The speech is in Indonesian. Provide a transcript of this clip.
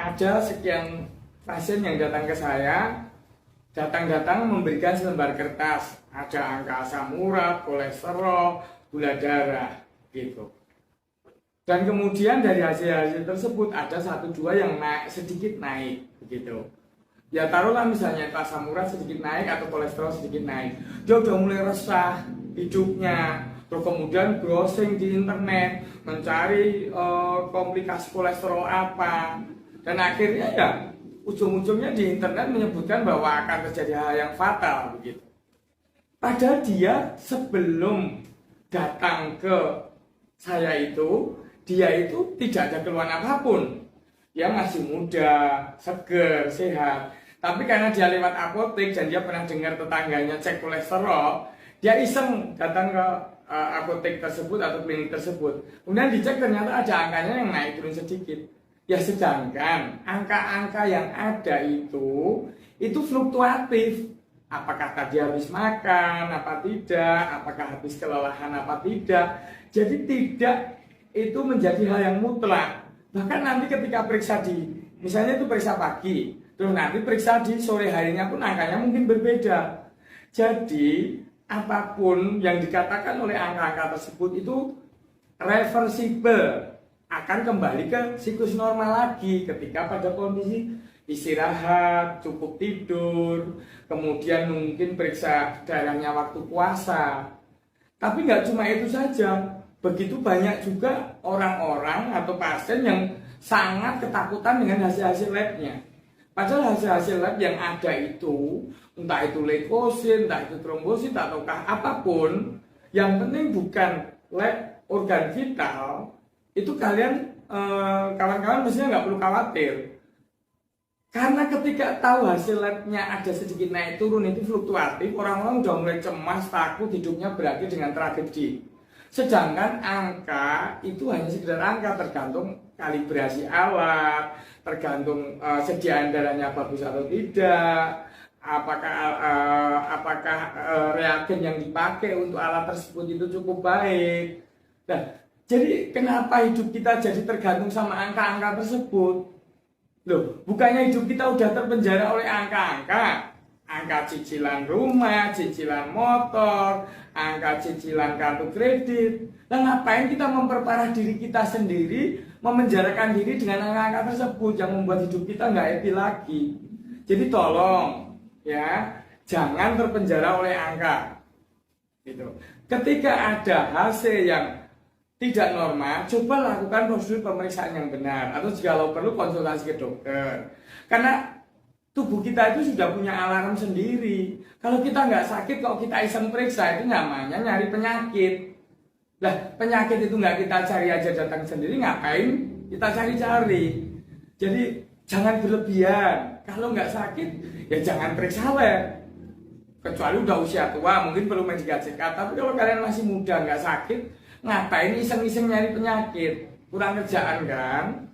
ada sekian pasien yang datang ke saya, datang memberikan selembar kertas, ada angka asam urat, kolesterol, gula darah, gitu. Dan kemudian dari hasil-hasil tersebut ada 1-2 yang sedikit naik, begitu. Ya taruhlah misalnya asam urat sedikit naik atau kolesterol sedikit naik, dia udah mulai resah hidupnya, terus kemudian browsing di internet mencari komplikasi kolesterol apa, dan akhirnya ya ujung-ujungnya di internet menyebutkan bahwa akan terjadi hal yang fatal, begitu. Padahal dia sebelum datang ke saya dia itu tidak ada keluhan apapun, dia masih muda, seger, sehat. Tapi karena dia lewat apotek dan dia pernah dengar tetangganya cek kolesterol, dia iseng datang ke apotek tersebut atau klinik tersebut. Kemudian dicek ternyata ada angkanya yang naik turun sedikit. Ya sedangkan angka-angka yang ada itu fluktuatif. Apakah tadi habis makan, apa tidak, apakah habis kelelahan, apa tidak. Jadi tidak itu menjadi hal yang mutlak. Bahkan nanti ketika periksa misalnya itu periksa pagi, terus nanti periksa di sore harinya pun angkanya mungkin berbeda. Jadi apapun yang dikatakan oleh angka-angka tersebut itu reversible, akan kembali ke siklus normal lagi ketika pada kondisi istirahat, cukup tidur, kemudian mungkin periksa darahnya waktu puasa. Tapi nggak cuma itu saja, begitu banyak juga orang-orang atau pasien yang sangat ketakutan dengan hasil-hasil labnya. Padahal hasil-hasil lab yang ada itu, entah itu leukosit, entah itu trombosit, ataukah apapun, yang penting bukan lab organ vital, itu kalian kawan-kawan mestinya nggak perlu khawatir. Karena ketika tahu hasil labnya ada sedikit naik turun itu fluktuatif, orang-orang udah mulai cemas, takut, hidupnya berakhir dengan tragedi. Sedangkan angka itu hanya sekedar angka, tergantung kalibrasi alat, tergantung sediaan darahnya bagus atau tidak, apakah reagen yang dipakai untuk alat tersebut itu cukup baik. Nah, jadi kenapa hidup kita jadi tergantung sama angka-angka tersebut? Loh, bukannya hidup kita udah terpenjara oleh angka-angka, angka cicilan rumah, cicilan motor, angka cicilan kartu kredit. Nah, ngapain kita memperparah diri kita sendiri, memenjarakan diri dengan angka-angka tersebut yang membuat hidup kita nggak happy lagi? Jadi tolong ya, jangan terpenjara oleh angka. Gitu. Ketika ada hasil yang tidak normal, coba lakukan prosedur pemeriksaan yang benar, atau jika perlu konsultasi ke dokter. Karena tubuh kita itu sudah punya alarm sendiri. Kalau kita nggak sakit, kalau kita iseng periksa, itu namanya nyari penyakit. Lah, penyakit itu nggak kita cari aja datang sendiri, ngapain kita cari-cari? Jadi jangan berlebihan. Kalau nggak sakit, ya jangan periksa lab. Kecuali udah usia tua, mungkin perlu medical check up. Tapi kalau kalian masih muda, nggak sakit, ngapain iseng-iseng nyari penyakit? Kurang kerjaan kan?